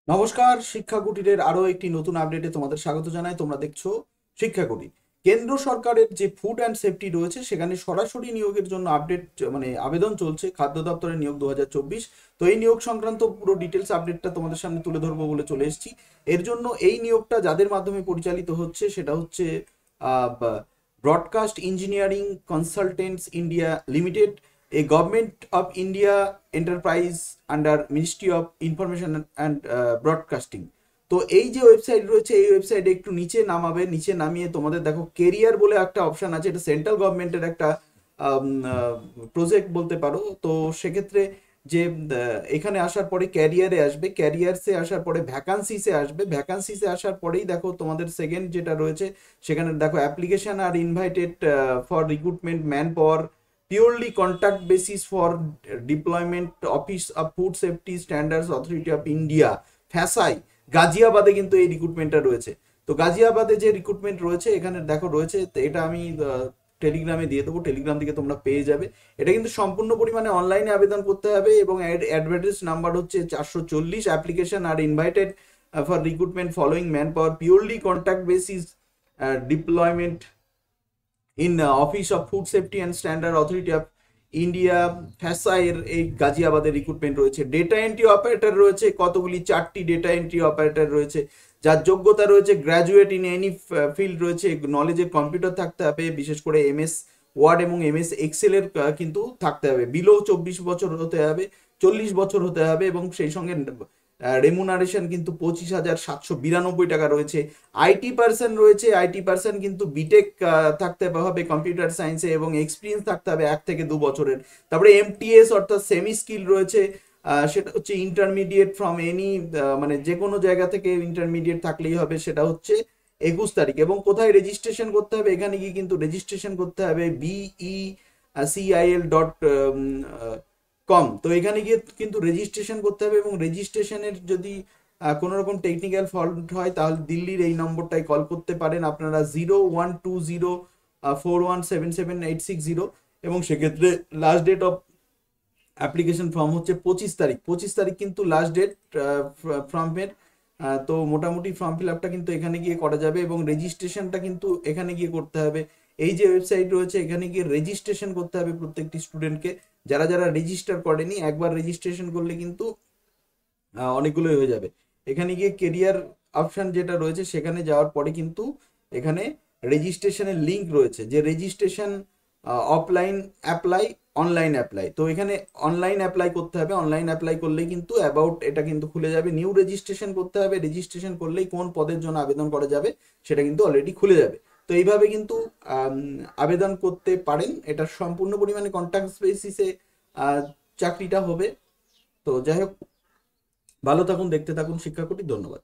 নমস্কার, শিক্ষা কুটিরের আরো একটি নতুন আপডেটে তোমাদের স্বাগত জানাই। তোমরা দেখছো শিক্ষা কুটির। কেন্দ্র সরকারের যে ফুড অ্যান্ড সেফটি রয়েছে সেখানে সরাসরি নিয়োগের জন্য আপডেট আবেদন চলছে। খাদ্য দপ্তরের নিয়োগ 2024। তো এই নিয়োগ সংক্রান্ত পুরো ডিটেলস আপডেটটা তোমাদের সামনে তুলে ধরবো বলে চলে এসেছি। এর জন্য এই নিয়োগটা যাদের মাধ্যমে পরিচালিত হচ্ছে সেটা হচ্ছে broadcast engineering consultants India limited, a government of India enterprise under Ministry of Information and Broadcasting। তো এই যে ওয়েবসাইট রয়েছে এই ওয়েবসাইটে একটু নিচে নামাবে, নিচে নামিয়ে তোমাদের দেখো কেরিয়ার বলে একটা অপশন আছে। এটা সেন্ট্রাল গভর্নমেন্টের একটা প্রজেক্ট বলতে পারো। তো সেক্ষেত্রে যে এখানে আসার পরে ক্যারিয়ারে আসবে, ক্যারিয়ারসে আসার পরে ভ্যাকান্সিসে আসবে, ভ্যাকান্সিসে আসার পরেই দেখো তোমাদের সেকেন্ড যেটা রয়েছে সেখানে দেখো application are invited for recruitment man power purely contact basis for deployment office of food safety standards authority of India FSSAI গাজিয়াবাদে কিন্তু এই রিক্রুটমেন্টটা রয়েছে। তো গাজিয়াবাদে যে রিক্রুটমেন্ট রয়েছে এখানে দেখো রয়েছে, তো এটা আমি টেলিগ্রামে দিয়ে দেবো, টেলিগ্রাম থেকে তোমরা পেয়ে যাবে। এটা কিন্তু সম্পূর্ণ পরিমাণে অনলাইনে আবেদন করতে হবে এবং অ্যাডভার্টাইজ নাম্বার হচ্ছে 440। Application are invited for recruitment following man power purely contact basis deployment in office of food safety and standard authority of India ফ্যাসা এর এই গাজিয়াবাদের রিক্রুটমেন্ট রয়েছে। ডেটা এন্ট্রি অপারেটর রয়েছে কতগুলি, 4টি ডেটা এন্ট্রি অপারেটর রয়েছে। যার যোগ্যতা রয়েছে গ্র্যাজুয়েট ইন এনি ফিল্ড রয়েছে, নলেজে কম্পিউটার থাকতে হবে, বিশেষ করে এমএস ওয়ার্ড এবং এমএস এক্সেল এর কিন্তু থাকতে হবে। বিলো 24 বছর হতে হবে, 40 বছর হতে হবে এবং সেই সঙ্গে রেমুনারেশন কিন্তু 25,792 টাকা রয়েছে। আইটি পার্সন রয়েছে, আইটি পার্সন কিন্তু বিটেক থাকতে হবে কম্পিউটার সায়েন্সে এবং এক্সপিরিয়েন্স থাকতে হবে 1 থেকে 2 বছরের। তারপরে এমটিএস অর্থাৎ সেমি স্কিল রয়েছে, সেটা হচ্ছে ইন্টারমিডিয়েট ফ্রম এনি, মানে যে কোনো জায়গা থেকে ইন্টারমিডিয়েট থাকলেই হবে। সেটা হচ্ছে 21 তারিখ। এবং কোথায় রেজিস্ট্রেশন করতে হবে, এখানে গিয়ে কিন্তু রেজিস্ট্রেশন করতে হবে BECIL.com। তো এখানে গিয়ে কিন্তু রেজিস্ট্রেশন করতে হবে এবং রেজিস্ট্রেশনের যদি কোনো রকম টেকনিক্যাল ফল্ট হয় তাহলে দিল্লির এই নম্বরটায় কল করতে পারেন আপনারা, 012041777860। এবং সেক্ষেত্রে last date of application form হচ্ছে 25 তারিখ। 25 তারিখ কিন্তু লাস্ট ডেট ফর্মের। তো মোটামুটি ফর্ম ফিল আপটা কিন্তু এখানে গিয়ে করা যাবে এবং রেজিস্ট্রেশনটা কিন্তু এখানে গিয়ে করতে হবে। এই যে ওয়েবসাইট রয়েছে এখানে গিয়ে রেজিস্ট্রেশন করতে হবে প্রত্যেকটি স্টুডেন্টকে। যারা যারা রেজিস্টার করেনি একবার রেজিস্ট্রেশন করলে কিন্তু অনেকগুলোই হয়ে যাবে। এখানে গিয়ে কেরিয়ার অপশান যেটা রয়েছে সেখানে যাওয়ার পরে কিন্তু এখানে রেজিস্ট্রেশনের লিঙ্ক রয়েছে, যে registration offline apply online apply. তো এখানে অনলাইন অ্যাপ্লাই করতে হবে, অনলাইন অ্যাপ্লাই করলেই কিন্তু অ্যাবাউট এটা কিন্তু খুলে যাবে। নিউ রেজিস্ট্রেশন করতে হবে, রেজিস্ট্রেশন করলেই কোন পদের জন্য আবেদন করা যাবে সেটা কিন্তু অলরেডি খুলে যাবে। তো এইভাবে কিন্তু আবেদন করতে পারেন। এটা সম্পূর্ণ পরিমাণে কন্ট্রাক্ট বেসিসে চাকরিটা হবে। তো যাই হোক, ভালো থাকুন, দেখতে থাকুন শিক্ষা কুটির। ধন্যবাদ।